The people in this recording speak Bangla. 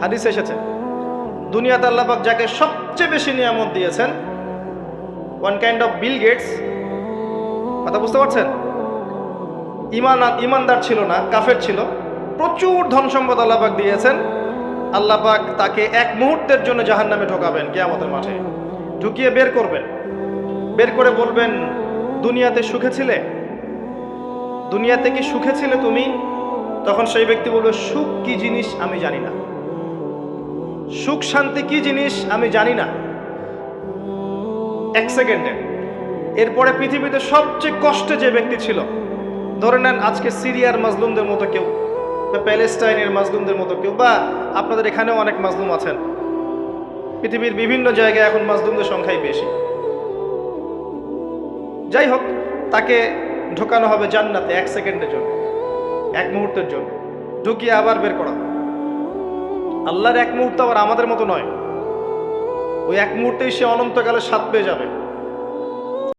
হাদিস এসেছে দুনিয়াতে আল্লাহ পাক যাকে সবচেয়ে বেশি নিয়ামত দিয়েছেন, one kind of Bill Gates, কথা বুঝতে পারছেন? ইমানদার ছিল না, কাফের ছিল, প্রচুর ধন সম্পদ আল্লাহ পাক দিয়েছেন। আল্লাহ পাক তাকে এক মুহূর্তের জন্য জাহান্নামে ঢোকাবেন কিয়ামতের মাঠে, ঢুকিয়ে বের করবেন, বের করে বলবেন দুনিয়াতে সুখে ছিলে, দুনিয়াতে কি সুখে ছিলে তুমি? তখন সেই ব্যক্তি বলবে সুখ কি জিনিস আমি জানি না, সুখ শান্তি কি জিনিস আমি জানি না। এক সেকেন্ডে। এরপরে পৃথিবীতে সবচেয়ে কষ্টে যে ব্যক্তি ছিল, ধরে নেন আজকে সিরিয়ার মাজলুমদের মতো কেউ, বা প্যালেস্টাইনের মাজলুমদের মতো কেউ, বা আপনাদের এখানেও অনেক মাজলুম আছেন, পৃথিবীর বিভিন্ন জায়গায় এখন মাজলুমদের সংখ্যাই বেশি। যাই হোক, তাকে ঢোকানো হবে জান্নাতে এক সেকেন্ডের জন্য, এক মুহূর্তের জন্য, ঢুকিয়ে আবার বের করা। আল্লাহর এক মুহূর্ত আবার আমাদের মতো নয়, ওই এক মুহূর্তেই সে অনন্তকালে স্বাদ পেয়ে যাবে।